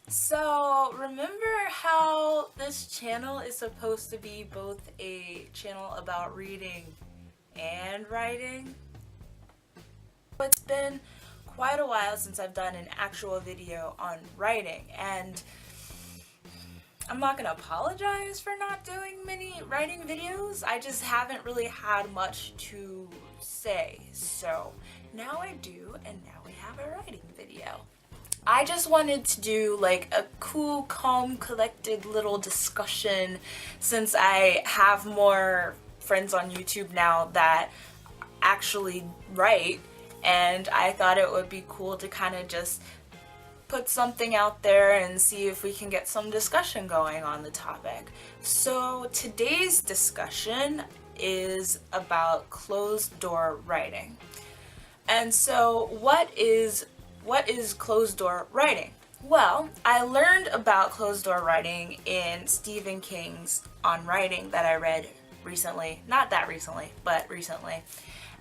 So, remember how this channel is supposed to be both a channel about reading and writing? It's been quite a while since I've done an actual video on writing, and I'm not gonna apologize for not doing many writing videos. I just haven't really had much to say. So, now I do, and now we have a writing video. I just wanted to do like a cool, calm, collected little discussion since I have more friends on YouTube now that actually write, and I thought it would be cool to kind of just put something out there and see if we can get some discussion going on the topic. So today's discussion is about closed door writing. And so what is closed door writing? Well, I learned about closed door writing in Stephen King's On Writing that I read recently. Not that recently, but recently.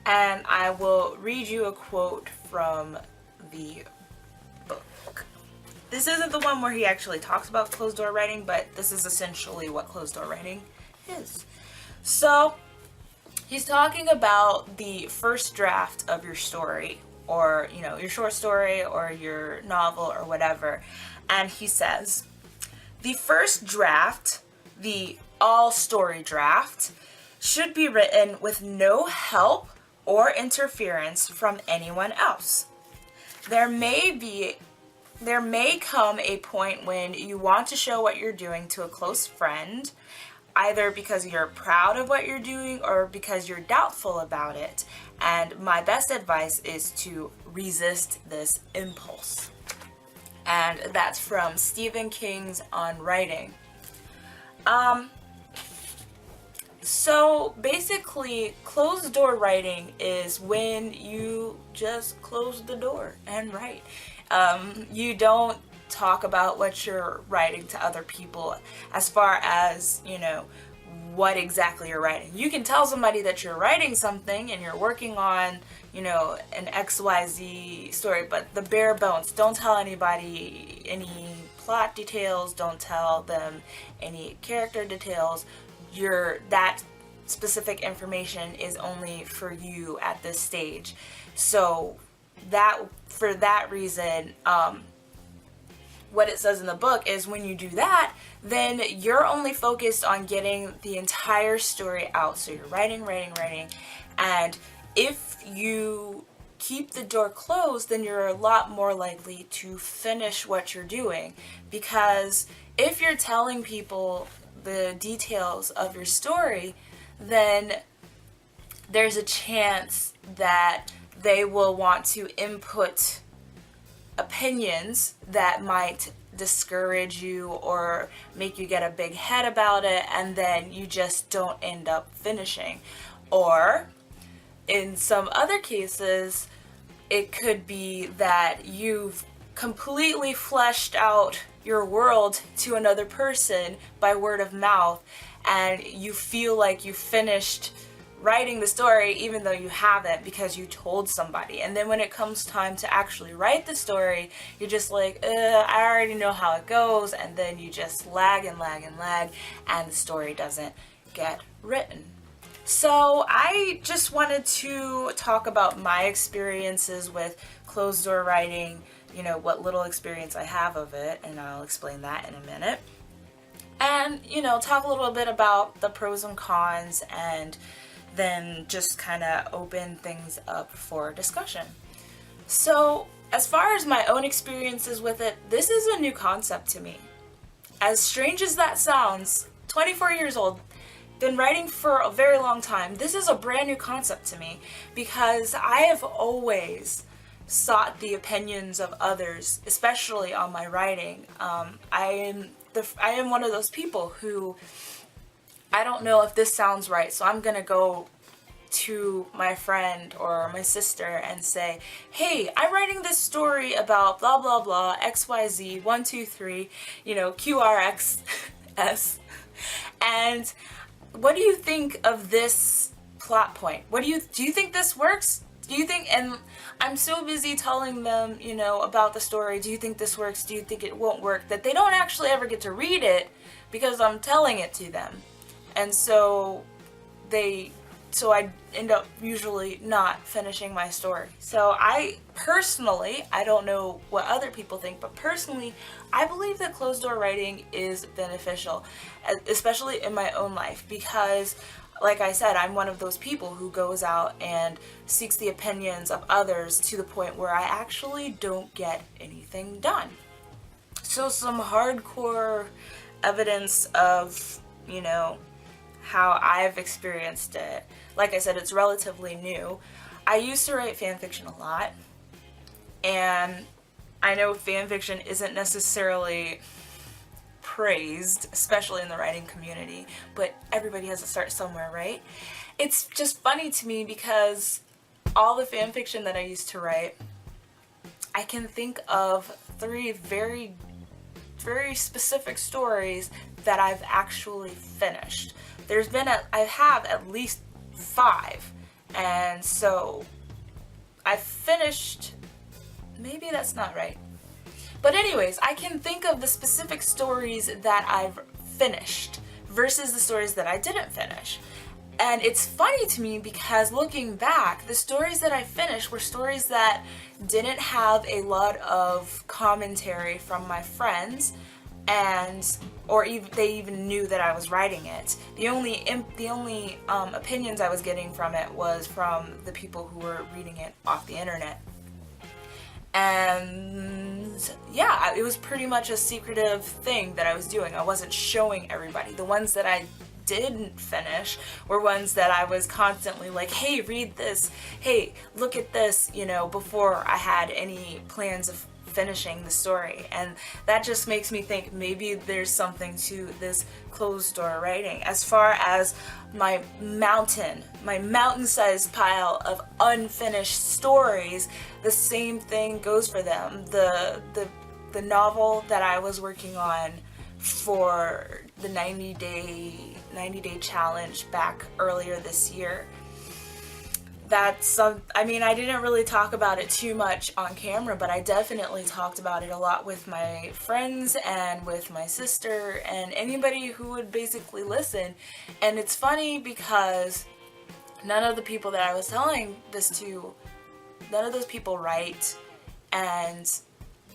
And I will read you a quote from the book. This isn't the one where he actually talks about closed door writing, but this is essentially what closed door writing is. So, he's talking about the first draft of your story, or your short story or your novel or whatever, and he says the first draft, the all story draft, should be written with no help or interference from anyone else. There may come a point when you want to show what you're doing to a close friend, either because you're proud of what you're doing or because you're doubtful about it. And my best advice is to resist this impulse. And that's from Stephen King's On Writing. So basically, closed door writing is when you just close the door and write. You don't talk about what you're writing to other people as far as, what exactly you're writing. You can tell somebody that you're writing something and you're working on, an XYZ story, but the bare bones, don't tell anybody any plot details, don't tell them any character details. That specific information is only for you at this stage. So for that reason, what it says in the book is when you do that, then you're only focused on getting the entire story out. So you're writing, and if you keep the door closed, then you're a lot more likely to finish what you're doing. Because if you're telling people the details of your story, then there's a chance that they will want to input opinions that might discourage you or make you get a big head about it, and then you just don't end up finishing. Or in some other cases, it could be that you've completely fleshed out your world to another person by word of mouth, and you feel like you finished writing the story even though you haven't, because you told somebody. And then when it comes time to actually write the story, you're just like, I already know how it goes, and then you just lag, and the story doesn't get written. So I just wanted to talk about my experiences with closed door writing, what little experience I have of it, and I'll explain that in a minute. And, talk a little bit about the pros and cons, and then just kind of open things up for discussion. So, as far as my own experiences with it, this is a new concept to me. As strange as that sounds, 24 years old, been writing for a very long time, this is a brand new concept to me, because I have always sought the opinions of others, especially on my writing. I am one of those people who, I don't know if this sounds right, so I'm gonna go to my friend or my sister and say, hey, I'm writing this story about blah blah blah XYZ 123, QRXS, and what do you think of this plot point? Do you think this works? Do you think, and I'm so busy telling them, about the story, do you think this works, do you think it won't work, that they don't actually ever get to read it because I'm telling it to them. And so I end up usually not finishing my story. So I don't know what other people think, but personally, I believe that closed door writing is beneficial, especially in my own life, because like I said, I'm one of those people who goes out and seeks the opinions of others to the point where I actually don't get anything done. So some hardcore evidence of, how I've experienced it. Like I said, it's relatively new. I used to write fan fiction a lot, and I know fan fiction isn't necessarily praised, especially in the writing community, but everybody has to start somewhere, right? It's just funny to me because all the fan fiction that I used to write, I can think of 3 very, very specific stories that I've actually finished. I have at least 5, and so I finished, maybe that's not right. But anyways, I can think of the specific stories that I've finished versus the stories that I didn't finish. And it's funny to me because looking back, the stories that I finished were stories that didn't have a lot of commentary from my friends, or even they even knew that I was writing it. The only opinions I was getting from it was from the people who were reading it off the internet. And yeah, it was pretty much a secretive thing that I was doing. I wasn't showing everybody. The ones that I didn't finish were ones that I was constantly like, hey, read this, hey, look at this, before I had any plans of finishing the story. And that just makes me think maybe there's something to this closed door writing. As far as my mountain-sized pile of unfinished stories, the same thing goes for them. The novel that I was working on for the 90-day challenge back earlier this year, I didn't really talk about it too much on camera, but I definitely talked about it a lot with my friends and with my sister and anybody who would basically listen. And it's funny because none of the people that I was telling this to, none of those people write, and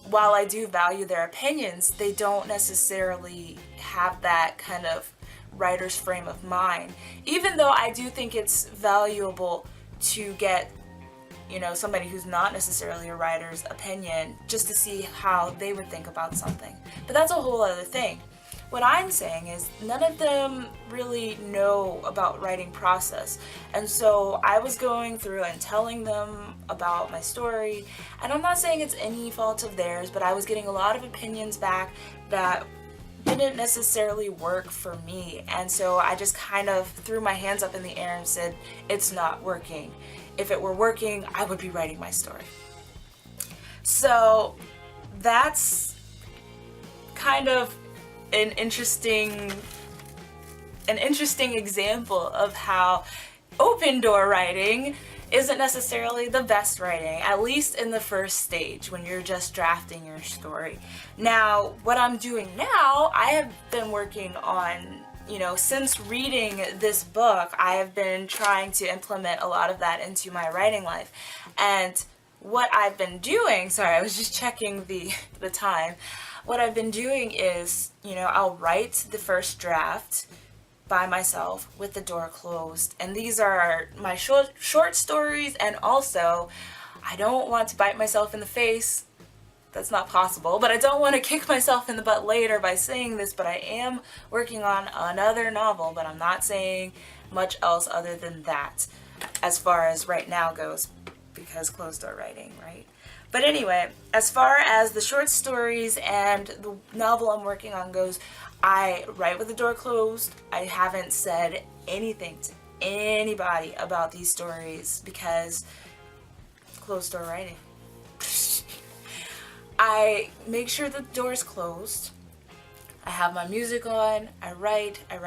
while I do value their opinions, they don't necessarily have that kind of writer's frame of mind. Even though I do think it's valuable to get, somebody who's not necessarily a writer's opinion just to see how they would think about something. But that's a whole other thing. What I'm saying is none of them really know about writing process. And so I was going through and telling them about my story. And I'm not saying it's any fault of theirs, but I was getting a lot of opinions back that didn't necessarily work for me. And so I just kind of threw my hands up in the air and said, it's not working. If it were working, I would be writing my story. So that's kind of an interesting example of how open door writing isn't necessarily the best writing, at least in the first stage when you're just drafting your story. Now, what I'm doing now, I have been working on, since reading this book, I have been trying to implement a lot of that into my writing life. And what I've been doing, sorry, I was just checking the time. What I've been doing is, I'll write the first draft by myself with the door closed, and these are my short stories. And also, I don't want to bite myself in the face, that's not possible, but I don't want to kick myself in the butt later by saying this, but I am working on another novel, but I'm not saying much else other than that as far as right now goes, because closed door writing, right? But anyway, as far as the short stories and the novel I'm working on goes, I write with the door closed. I haven't said anything to anybody about these stories because closed door writing. I make sure the door's closed. I have my music on. I write. I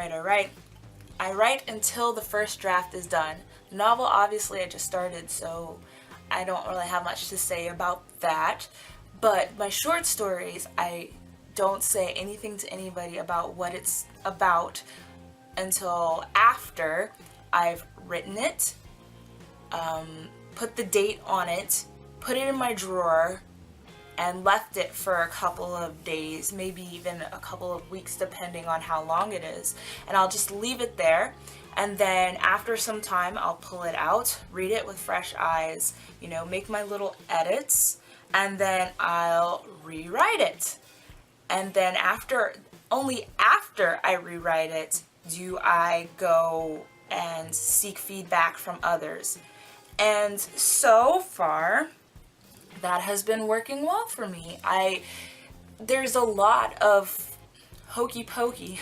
write until the first draft is done. The novel, obviously, I just started, so I don't really have much to say about that. But my short stories, I don't say anything to anybody about what it's about until after I've written it, put the date on it, put it in my drawer, and left it for a couple of days, maybe even a couple of weeks, depending on how long it is. And I'll just leave it there. And then after some time, I'll pull it out, read it with fresh eyes, you know, make my little edits, and then I'll rewrite it. And then only after I rewrite it, do I go and seek feedback from others. And so far, that has been working well for me. There's a lot of hokey pokey.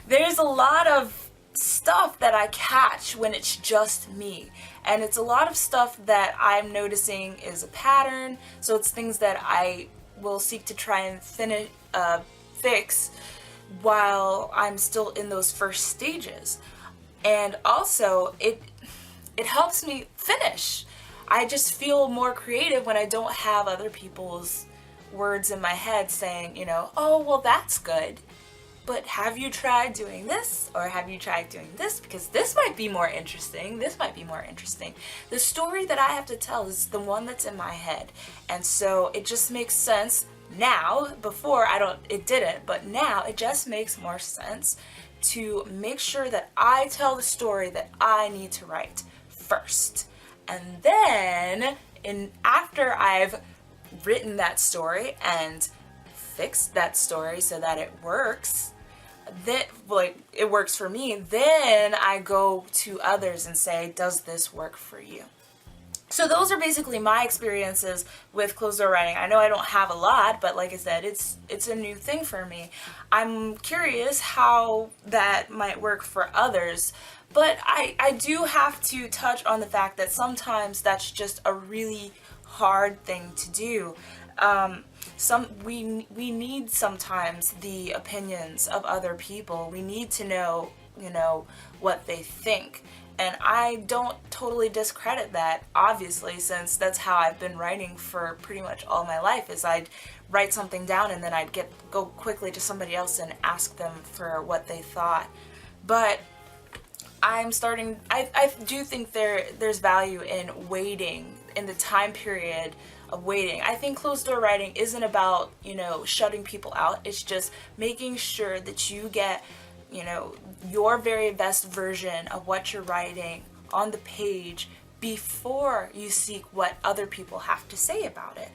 There's a lot of stuff that I catch when it's just me. And it's a lot of stuff that I'm noticing is a pattern. So it's things that I will seek to try and fix while I'm still in those first stages. And also, it helps me finish. I just feel more creative when I don't have other people's words in my head saying, you know, oh, well, that's good, but have you tried doing this? Or have you tried doing this? Because this might be more interesting. This might be more interesting. The story that I have to tell is the one that's in my head. And so it just makes sense now. Before, it didn't, but now it just makes more sense to make sure that I tell the story that I need to write first. And then, after I've written that story and fixed that story so that it works, it works for me, then I go to others and say, does this work for you? So those are basically my experiences with closed door writing. I know I don't have a lot, but like I said, it's a new thing for me. I'm curious how that might work for others. But I do have to touch on the fact that sometimes that's just a really hard thing to do. We need sometimes the opinions of other people. We need to know, you know, what they think. And I don't totally discredit that, obviously, since that's how I've been writing for pretty much all my life, is I'd write something down and then I'd go quickly to somebody else and ask them for what they thought. But I do think there's value in waiting, in the time period of waiting. I think closed door writing isn't about, you know, shutting people out. It's just making sure that you get, you know, your very best version of what you're writing on the page before you seek what other people have to say about it.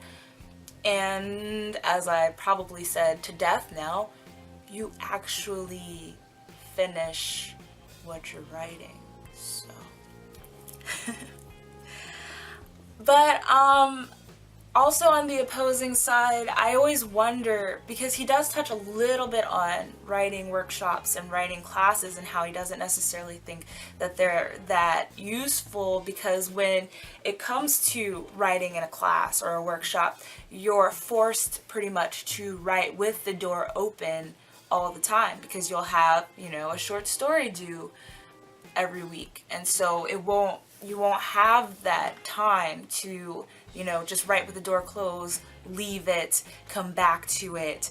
And as I probably said to death now, you actually finish what you're writing. So but also on the opposing side, I always wonder, because he does touch a little bit on writing workshops and writing classes and how he doesn't necessarily think that they're that useful, because when it comes to writing in a class or a workshop, you're forced pretty much to write with the door open all the time, because you'll have, you know, a short story due every week, and so you won't have that time to, you know, just write with the door closed, leave it, come back to it,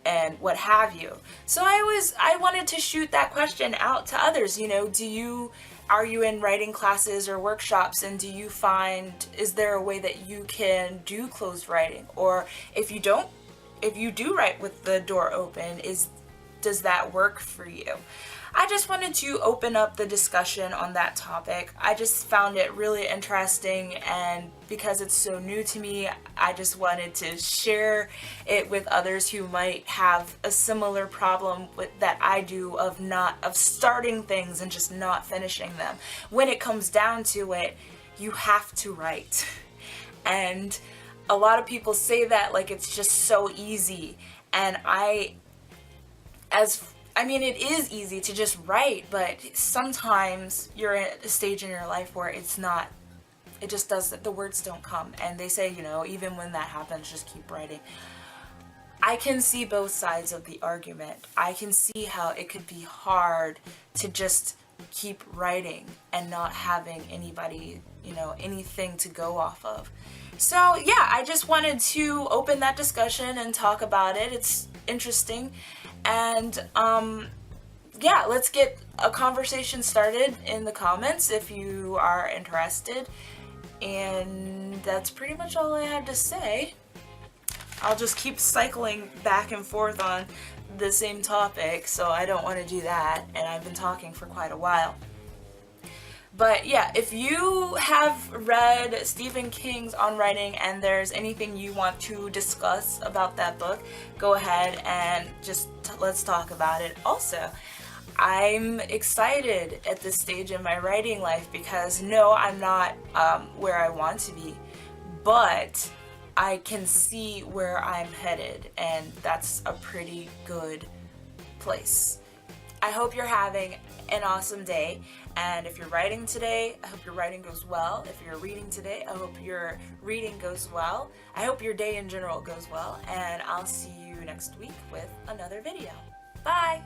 and what have you. So I wanted to shoot that question out to others, you know, are you in writing classes or workshops, and is there a way that you can do closed writing? Or if you do write with the door open, does that work for you? I just wanted to open up the discussion on that topic. I just found it really interesting, and because it's so new to me, I just wanted to share it with others who might have a similar problem that I do of starting things and just not finishing them. When it comes down to it, you have to write. And a lot of people say that like it's just so easy, and it is easy to just write, but sometimes you're at a stage in your life where the words don't come. And they say, you know, even when that happens, just keep writing. I can see both sides of the argument. I can see how it could be hard to just keep writing and not having anybody, anything to go off of. So yeah, I just wanted to open that discussion and talk about it. It's interesting. And yeah, let's get a conversation started in the comments if you are interested. And that's pretty much all I had to say. I'll just keep cycling back and forth on the same topic, so I don't want to do that, and I've been talking for quite a while. But yeah, if you have read Stephen King's On Writing and there's anything you want to discuss about that book, go ahead and just let's talk about it. Also, I'm excited at this stage in my writing life because no, I'm not where I want to be, but I can see where I'm headed, and that's a pretty good place. I hope you're having an awesome day, and if you're writing today, I hope your writing goes well. If you're reading today, I hope your reading goes well. I hope your day in general goes well, and I'll see you next week with another video. Bye!